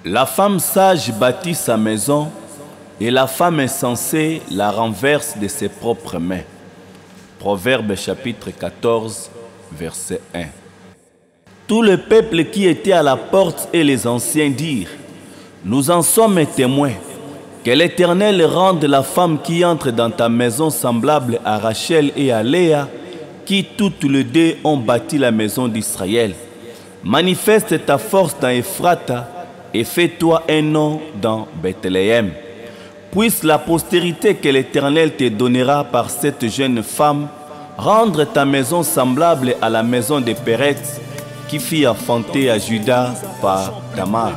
La femme sage bâtit sa maison et la femme insensée la renverse de ses propres mains. Proverbe chapitre 14, verset 1. Tout le peuple qui était à la porte et les anciens dirent: nous en sommes témoins. Que l'Éternel rende la femme qui entre dans ta maison semblable à Rachel et à Léa, qui toutes les deux ont bâti la maison d'Israël. Manifeste ta force dans Ephrata et fais-toi un nom dans Bethléem. Puisse la postérité que l'Éternel te donnera par cette jeune femme rendre ta maison semblable à la maison de Péretz, qui fit enfanter à Judas par Tamar.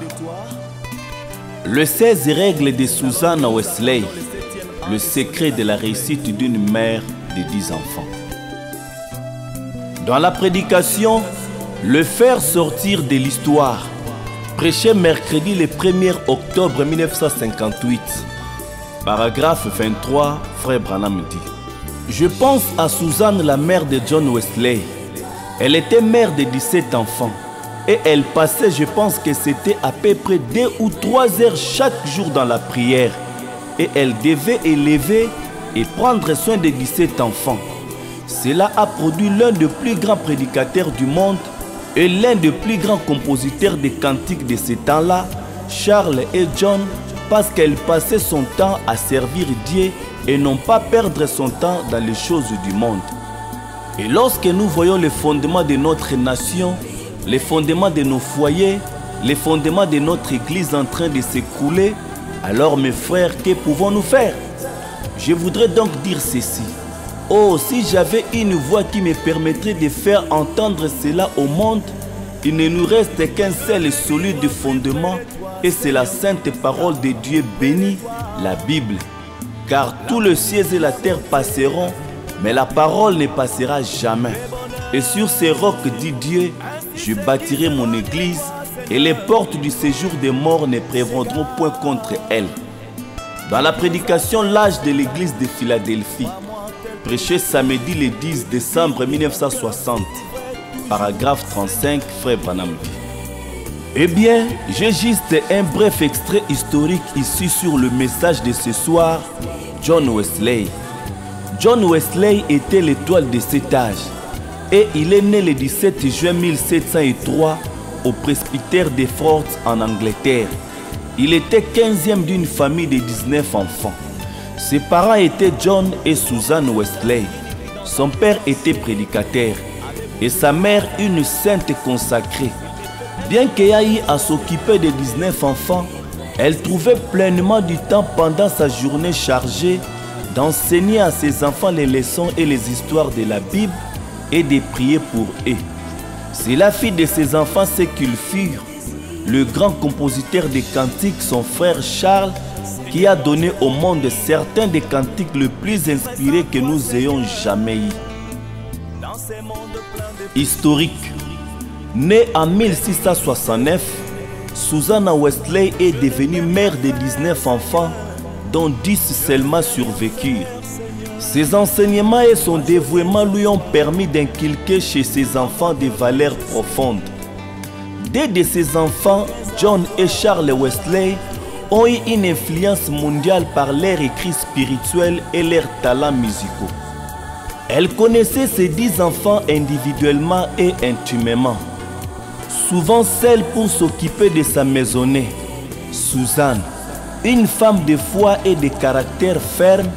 Le 16 règles de Susan Wesley, le secret de la réussite d'une mère de 10 enfants. Dans la prédication, le faire sortir de l'histoire, prêché mercredi le 1er octobre 1958. Paragraphe 23, Frère Branham dit: je pense à Suzanne, la mère de John Wesley. Elle était mère de 17 enfants et elle passait, je pense que c'était à peu près 2 ou 3 heures chaque jour dans la prière. Et elle devait élever et prendre soin de 17 enfants. Cela a produit l'un des plus grands prédicateurs du monde et l'un des plus grands compositeurs de cantiques de ce temps-là, Charles et John, parce qu'elle passait son temps à servir Dieu et non pas perdre son temps dans les choses du monde. Et lorsque nous voyons les fondements de notre nation, les fondements de nos foyers, les fondements de notre église en train de s'écrouler, alors mes frères, que pouvons-nous faire? Je voudrais donc dire ceci. Oh, si j'avais une voix qui me permettrait de faire entendre cela au monde, il ne nous reste qu'un seul et solide fondement, et c'est la sainte parole de Dieu bénie, la Bible. Car tout le ciel et la terre passeront, mais la parole ne passera jamais. Et sur ces rocs, dit Dieu, je bâtirai mon église, et les portes du séjour des morts ne prévaudront point contre elle. Dans la prédication L'âge de l'église de Philadelphie, prêché samedi le 10 décembre 1960, paragraphe 35, Frère Branham dit: eh bien, j'ai juste un bref extrait historique ici sur le message de ce soir, John Wesley. John Wesley était l'étoile de cet âge et il est né le 17 juin 1703 au presbytère de Fort en Angleterre. Il était 15e d'une famille de 19 enfants. Ses parents étaient John et Susan Wesley. Son père était prédicateur et sa mère une sainte consacrée. Bien qu'elle ait eu à s'occuper de 19 enfants, elle trouvait pleinement du temps pendant sa journée chargée d'enseigner à ses enfants les leçons et les histoires de la Bible et de prier pour eux. C'est la fille de ses enfants ce qu'ils furent. Le grand compositeur des cantiques, son frère Charles, qui a donné au monde certains des cantiques les plus inspirés que nous ayons jamais eu. Historique. Née en 1669, Susanna Wesley est devenue mère de 19 enfants, dont 10 seulement survécurent. Ses enseignements et son dévouement lui ont permis d'inculquer chez ses enfants des valeurs profondes. Deux de ses enfants, John et Charles Wesley, ont eu une influence mondiale par leurs écrits spirituels et leurs talents musicaux. Elle connaissait ses 10 enfants individuellement et intimement. Souvent seule pour s'occuper de sa maisonnée, Suzanne, une femme de foi et de caractère ferme,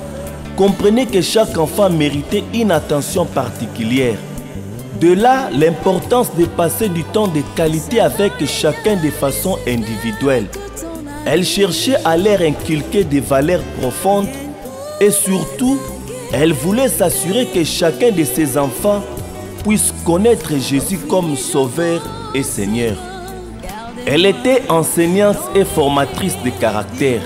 comprenait que chaque enfant méritait une attention particulière. De là, l'importance de passer du temps de qualité avec chacun de façon individuelle. Elle cherchait à leur inculquer des valeurs profondes et surtout, elle voulait s'assurer que chacun de ses enfants puisse connaître Jésus comme Sauveur et Seigneur. Elle était enseignante et formatrice de caractère.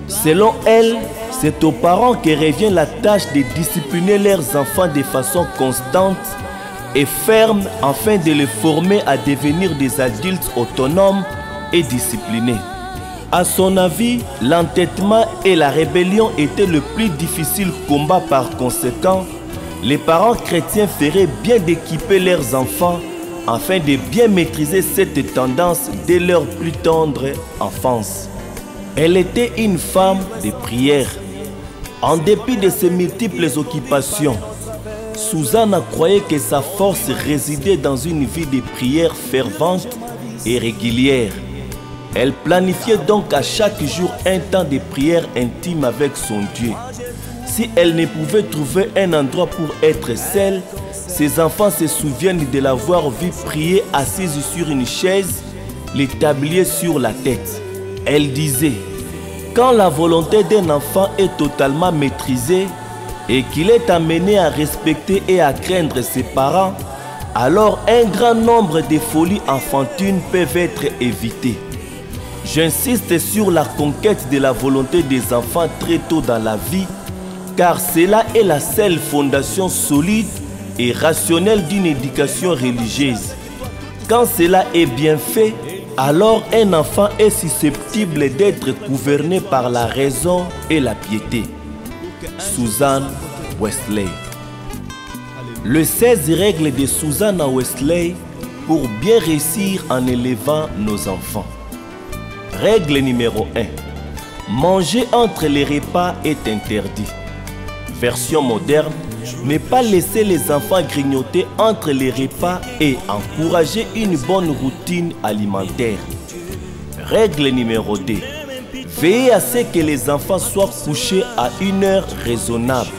Selon elle, c'est aux parents que revient la tâche de discipliner leurs enfants de façon constante et ferme afin de les former à devenir des adultes autonomes et disciplinés. À son avis, l'entêtement et la rébellion étaient le plus difficile combat. Par conséquent, les parents chrétiens feraient bien d'équiper leurs enfants afin de bien maîtriser cette tendance dès leur plus tendre enfance. Elle était une femme de prière. En dépit de ses multiples occupations, Susanna croyait que sa force résidait dans une vie de prière fervente et régulière. Elle planifiait donc à chaque jour un temps de prière intime avec son Dieu. Si elle ne pouvait trouver un endroit pour être seule, ses enfants se souviennent de l'avoir vue prier assise sur une chaise, les tabliers sur la tête. Elle disait: quand la volonté d'un enfant est totalement maîtrisée et qu'il est amené à respecter et à craindre ses parents, alors un grand nombre de folies enfantines peuvent être évitées. J'insiste sur la conquête de la volonté des enfants très tôt dans la vie, car cela est la seule fondation solide et rationnelle d'une éducation religieuse. Quand cela est bien fait, alors un enfant est susceptible d'être gouverné par la raison et la piété. Susan Wesley. Les 16 règles de Susanna Wesley pour bien réussir en élevant nos enfants. Règle numéro 1. Manger entre les repas est interdit. Version moderne, ne pas laisser les enfants grignoter entre les repas et encourager une bonne routine alimentaire. Règle numéro 2. Veillez à ce que les enfants soient couchés à une heure raisonnable.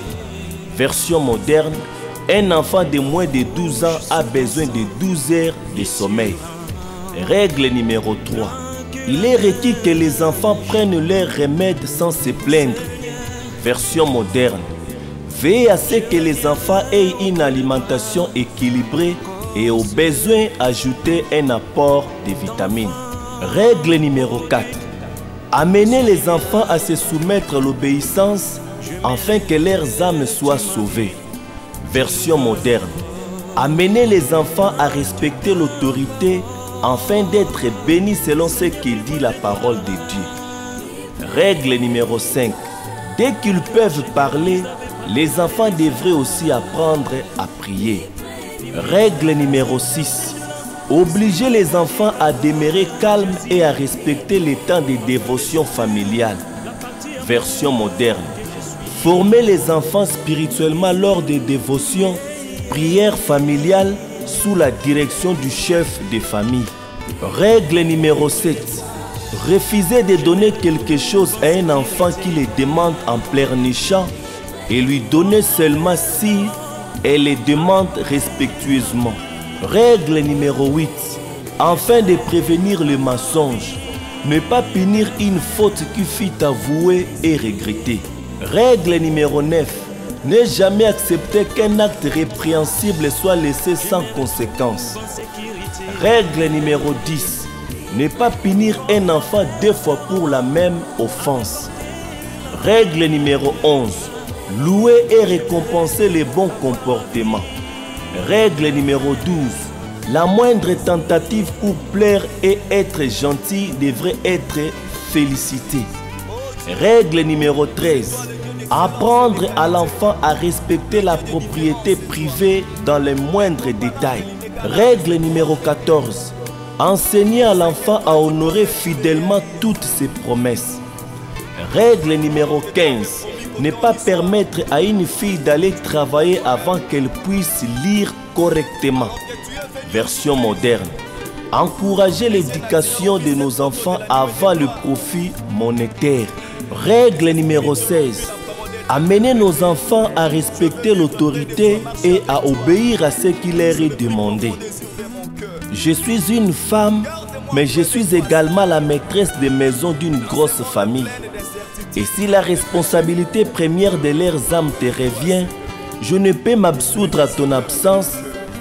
Version moderne, un enfant de moins de 12 ans a besoin de 12 heures de sommeil. Règle numéro 3. Il est requis que les enfants prennent leurs remèdes sans se plaindre. Version moderne. Veillez à ce que les enfants aient une alimentation équilibrée et au besoin ajouter un apport de vitamines. Règle numéro 4. Amenez les enfants à se soumettre à l'obéissance afin que leurs âmes soient sauvées. Version moderne. Amenez les enfants à respecter l'autorité afin d'être bénis selon ce que dit la parole de Dieu. Règle numéro 5. Dès qu'ils peuvent parler, les enfants devraient aussi apprendre à prier. Règle numéro 6. Obligez les enfants à demeurer calmes et à respecter les temps de dévotion familiale. Version moderne. Formez les enfants spirituellement lors des dévotions, prières familiales sous la direction du chef de famille. Règle numéro 7. Refusez de donner quelque chose à un enfant qui le demande en pleurnichant et lui donner seulement si elle le demande respectueusement. Règle numéro 8. Afin de prévenir le mensonge, ne pas punir une faute qui fut avouée et regrettée. Règle numéro 9. Ne jamais accepter qu'un acte répréhensible soit laissé sans conséquence. Règle numéro 10. Ne pas punir un enfant 2 fois pour la même offense. Règle numéro 11. Louer et récompenser les bons comportements. Règle numéro 12. La moindre tentative pour plaire et être gentil devrait être félicitée. Règle numéro 13. Apprendre à l'enfant à respecter la propriété privée dans les moindres détails. Règle numéro 14. Enseigner à l'enfant à honorer fidèlement toutes ses promesses. Règle numéro 15. Ne pas permettre à une fille d'aller travailler avant qu'elle puisse lire correctement. Version moderne. Encourager l'éducation de nos enfants avant le profit monétaire. Règle numéro 16. Amener nos enfants à respecter l'autorité et à obéir à ce qui leur est demandé. Je suis une femme, mais je suis également la maîtresse de maison d'une grosse famille. Et si la responsabilité première de leurs âmes te revient, je ne peux m'absoudre à ton absence,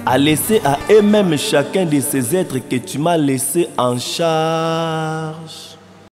à laisser à eux-mêmes chacun de ces êtres que tu m'as laissés en charge.